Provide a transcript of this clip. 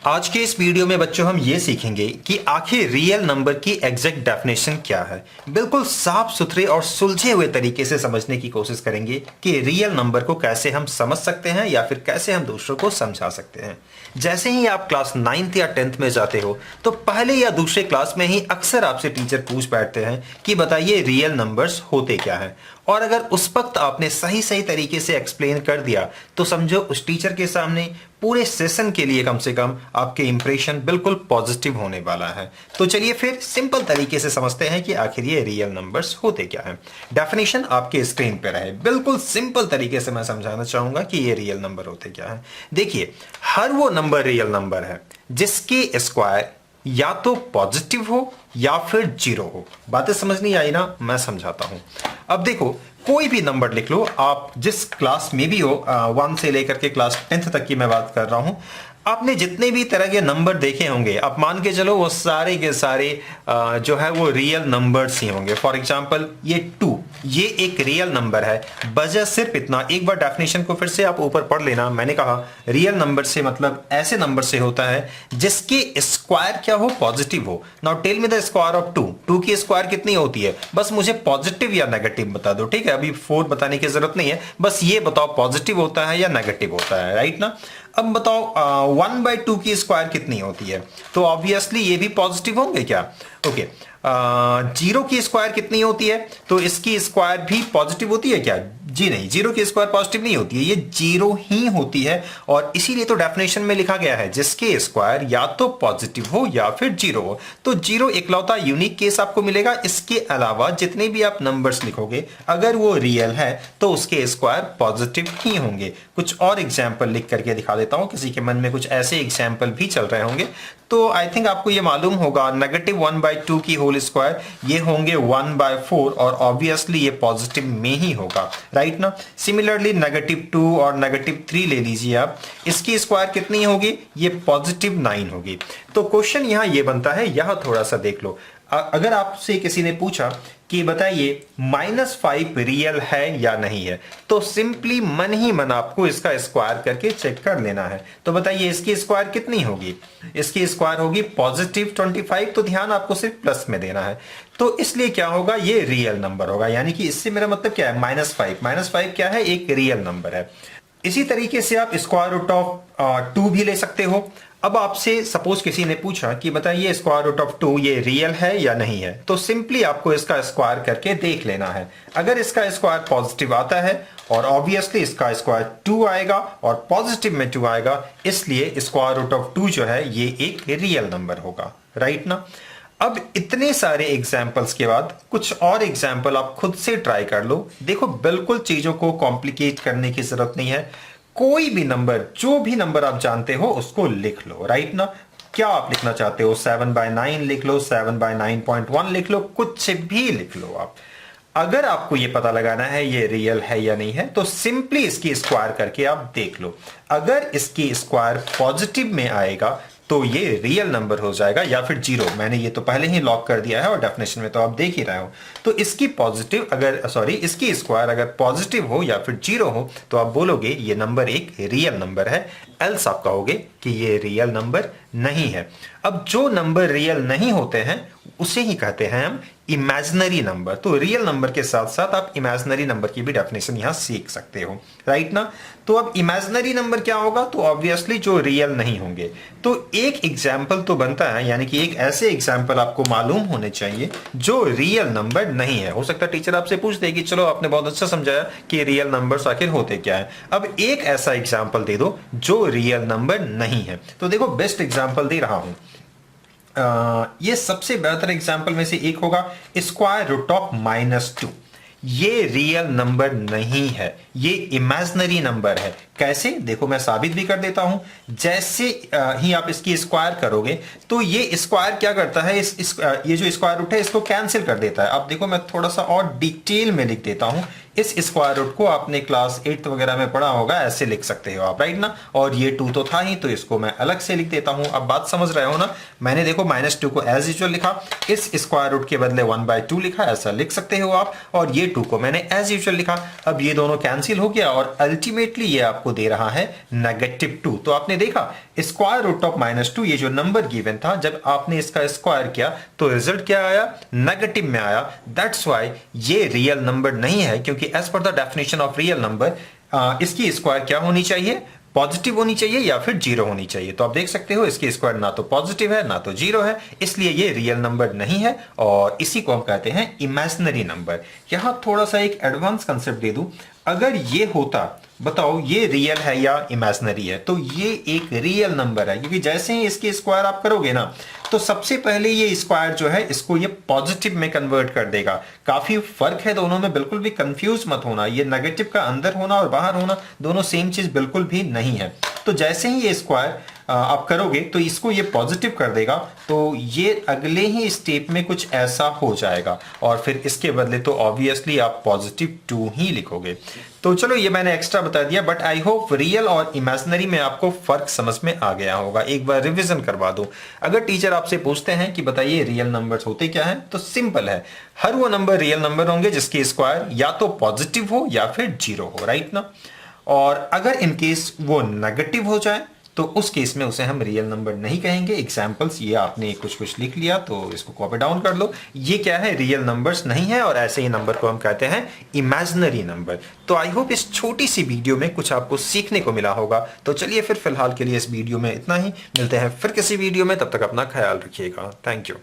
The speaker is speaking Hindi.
आज के इस वीडियो में बच्चों हम ये सीखेंगे कि आखिर रियल नंबर की एग्जैक्ट डेफिनेशन क्या है। बिल्कुल साफ सुथरे और सुलझे हुए तरीके से समझने की कोशिश करेंगे कि रियल नंबर को कैसे हम समझ सकते हैं या फिर कैसे हम दूसरों को समझा सकते हैं। जैसे ही आप क्लास 9th या 10th में जाते हो तो पहले या दूसरे क्लास में ही अक्सर आपसे टीचर पूछ बैठते हैं कि बताइए रियल नंबर्स होते क्या हैं, और अगर उस वक्त आपने सही सही तरीके से एक्सप्लेन कर दिया तो समझो उस टीचर के सामने पूरे सेशन के लिए कम से कम आपके इंप्रेशन बिल्कुल पॉजिटिव होने वाला है। तो चलिए फिर सिंपल तरीके से समझते हैं कि आखिर ये रियल नंबर्स होते क्या हैं। डेफिनेशन आपके स्क्रीन पे रहे, बिल्कुल सिंपल तरीके से मैं समझाना चाहूंगा कि ये रियल नंबर होते क्या हैं। देखिए, हर वो नंबर रियल नंबर है जिसके स्क्वायर या तो पॉजिटिव हो या फिर जीरो हो। बातें समझ नहीं आई ना? मैं समझाता हूं। अब देखो, कोई भी नंबर लिख लो, आप जिस क्लास में भी हो, 1 से लेकर के क्लास 10th तक की मैं बात कर रहा हूं। आपने जितने भी तरह के नंबर देखे होंगे, आप मान के चलो वो सारे के सारे जो है वो रियल नंबर्स ही होंगे। फॉर एग्जांपल ये 2, ये एक रियल नंबर है। वजह सिर्फ इतना, एक बार डेफिनेशन को फिर से आप ऊपर पढ़ लेना। मैंने कहा रियल नंबर से मतलब ऐसे नंबर से होता है जिसके स्क्वायर क्या हो, पॉजिटिव हो। Now tell me the square of 2। 2 की स्क्वायर कितनी होती है? बस मुझे पॉजिटिव या नेगेटिव बता दो, ठीक है? अभी 4 बताने की जरूरत नहीं है, बस ये बताओ पॉजिटिव होता है या नेगेटिव होता है, राइट ना? अब बताओ 1/2 की स्क्वायर कितनी होती है? तो ऑब्वियसली ये भी पॉजिटिव होंगे क्या? ओके। 0 की स्क्वायर कितनी होती है? तो इसकी स्क्वायर भी पॉजिटिव होती है क्या? जी नहीं, 0 की स्क्वायर पॉजिटिव नहीं होती है, ये 0 ही होती है। और इसीलिए तो डेफिनेशन में लिखा गया है जिसके स्क्वायर या तो पॉजिटिव हो या फिर 0 हो। तो 0 इकलौता यूनिक केस आपको मिलेगा। इसके अलावा जितने भी आप नंबर्स लिखोगे, अगर वो रियल है तो उसके स्क्वायर पॉजिटिव ही होंगे। कुछ और एग्जाम्पल लिख करके दिखा देता हूं, किसी के मन में कुछ ऐसे एग्जाम्पल भी चल रहे होंगे। तो आई थिंक आपको ये मालूम होगा, नेगेटिव 1/2 की होल स्क्वायर ये होंगे 1/4, और ऑब्वियसली ये पॉजिटिव में ही होगा, राइट ना? सिमिलरली -2 और -3 ले लीजिए आप, इसकी स्क्वायर कितनी होगी? ये पॉजिटिव 9 होगी। तो क्वेश्चन यहां ये बनता है, यहां थोड़ा सा देख लो। अगर आपसे किसी ने पूछा कि बताइए -5 रियल है या नहीं है, तो सिंपली मन ही मन आपको इसका स्क्वायर करके चेक कर लेना है। तो बताइए इसकी स्क्वायर कितनी होगी? इसकी स्क्वायर होगी पॉजिटिव 25। तो ध्यान आपको सिर्फ प्लस में देना है, तो इसलिए क्या होगा, ये रियल नंबर होगा। यानी कि इससे मेरा मतलब क्या है, -5। -5 क्या है? एक रियल नंबर है। इसी तरीके से आप स्क्वायर रूट ऑफ 2 भी ले सकते हो। अब आपसे सपोज किसी ने पूछा कि बताइए स्क्वायर रूट ऑफ 2 ये रियल है या नहीं है, तो सिंपली आपको इसका स्क्वायर करके देख लेना है। अगर इसका स्क्वायर पॉजिटिव आता है और ऑब्वियसली इसका स्क्वायर 2 आएगा और पॉजिटिव में 2 आएगा, इसलिए स्क्वायर रूट ऑफ 2 जो है ये एक रियल नंबर होगा, राइट ना? अब इतने सारे एग्जाम्पल्स के बाद कुछ और एग्जाम्पल आप खुद से ट्राई कर लो। देखो, बिल्कुल चीजों को कॉम्प्लिकेट करने की जरूरत नहीं है। कोई भी नंबर, जो भी नंबर आप जानते हो उसको लिख लो, राइट ना? क्या आप लिखना चाहते हो? 7/9 लिख लो, 7/9.1 लिख लो, कुछ भी लिख लो आप। अगर आपको ये पता लगाना है ये रियल है या नहीं है, तो सिंपली इसकी स्क्वायर करके आप देख लो। अगर इसकी स्क्वायर पॉजिटिव में आएगा तो ये रियल नंबर हो जाएगा, या फिर 0। मैंने ये तो पहले ही लॉक कर दिया है और डेफिनेशन में तो आप देख ही रहे हो। तो इसकी इसकी स्क्वायर अगर पॉजिटिव हो या फिर 0 हो तो आप बोलोगे ये नंबर एक रियल नंबर है, एल्स आप कहोगे कि ये रियल नंबर नहीं है। अब जो नंबर रियल नहीं होते हैं उसे ही कहते हैं हम इमेजिनरी नंबर। तो रियल नंबर के साथ साथ आप इमेजिनरी नंबर की भी डेफिनेशन यहां सीख सकते हो, राइट ना? तो अब इमेजिनरी नंबर क्या होगा? तो ऑब्वियसली जो रियल नहीं होंगे। तो एक एग्जाम्पल तो बनता है, यानी कि एक ऐसे एग्जाम्पल आपको मालूम होने चाहिए जो रियल नंबर नहीं है। हो सकता है टीचर आपसे पूछ दे कि चलो आपने बहुत अच्छा समझाया कि रियल नंबर्स आखिर होते क्या है, अब एक ऐसा एग्जाम्पल दे दो जो रियल नंबर नहीं है। तो देखो, बेस्ट एग्जाम्पल दे रहा हूं। ये सबसे बेहतर एग्जाम्पल में से एक होगा स्क्वायर रूट ऑफ -2। ये रियल नंबर नहीं है, ये इमेजिनरी नंबर है। कैसे? देखो, मैं साबित भी कर देता हूं। जैसे ही आप इसकी स्क्वायर करोगे तो ये स्क्वायर क्या करता है, ये जो स्क्वायर रूट है इसको कैंसिल कर देता है। अब देखो, मैं थोड़ा सा और डिटेल में लिख देता हूं। इस स्क्वायर रूट को आपने क्लास 8th वगैरह में पढ़ा होगा, ऐसे लिख सकते हो आप, राइट ना? और ये 2 तो था ही, तो इसको मैं अलग से लिख देता हूं। अब बात समझ रहे हो ना? मैंने देखो -2 को एज यूजुअल लिखा, इस स्क्वायर रूट के बदले 1/2 लिखा, ऐसा लिख सकते हो आप। और ये 2 को मैंने एज यूजुअल लिखा। अब ये दोनों कैंसिल हो गया और अल्टीमेटली ये आपको दे रहा है -2। तो आपने देखा स्क्वायर रूट ऑफ -2 ये जो नंबर गिवन था, जब आपने इसका स्क्वायर किया तो रिजल्ट क्या आया, नेगेटिव में आया। दैट्स व्हाई ये रियल नंबर नहीं है, क्योंकि as per the definition of real number इसकी स्क्वायर क्या होनी चाहिए, पॉजिटिव होनी चाहिए या फिर जीरो होनी चाहिए। तो आप देख सकते हो इसकी स्क्वायर ना तो पॉजिटिव है ना तो जीरो है, इसलिए ये रियल नंबर नहीं है और इसी को हम कहते हैं इमेजिनरी नंबर। यहां थोड़ा सा एक एडवांस कंसेप्ट दे दूं, अगर ये होता, बताओ ये रियल है या इमेजिनरी है, तो ये एक रियल नंबर है, क्योंकि जैसे ही इसकी स्क्वायर आप करोगे ना तो सबसे पहले ये स्क्वायर जो है इसको ये पॉजिटिव में कन्वर्ट कर देगा। काफी फर्क है दोनों में, बिल्कुल भी कंफ्यूज मत होना, ये नेगेटिव का अंदर होना और बाहर होना दोनों सेम चीज बिल्कुल भी नहीं है। तो जैसे ही ये स्क्वायर आप करोगे तो इसको ये पॉजिटिव कर देगा, तो ये अगले ही स्टेप में कुछ ऐसा हो जाएगा और फिर इसके बदले तो ऑब्वियसली आप +2 ही लिखोगे। तो चलो ये मैंने एक्स्ट्रा बता दिया, बट आई होप रियल और इमेजिनरी में आपको फर्क समझ में आ गया होगा। एक बार रिवीजन करवा दूं, अगर टीचर आपसे पूछते हैं कि बताइए रियल नंबर्स होते क्या हैं, तो सिंपल है, हर वो नंबर रियल नंबर होंगे जिसकी स्क्वायर या तो पॉजिटिव हो या फिर जीरो हो, राइट ना। और अगर इनकेस वो नेगेटिव हो जाए तो उस केस में उसे हम रियल नंबर नहीं कहेंगे। एग्जाम्पल्स ये आपने कुछ कुछ लिख लिया तो इसको कॉपी डाउन कर लो, ये क्या है, रियल नंबर्स नहीं है और ऐसे ही नंबर को हम कहते हैं इमेजिनरी नंबर। तो आई होप इस छोटी सी वीडियो में कुछ आपको सीखने को मिला होगा। तो चलिए फिर फिलहाल के लिए इस वीडियो में इतना ही, मिलते हैं फिर किसी वीडियो में, तब तक अपना ख्याल रखिएगा। Thank you.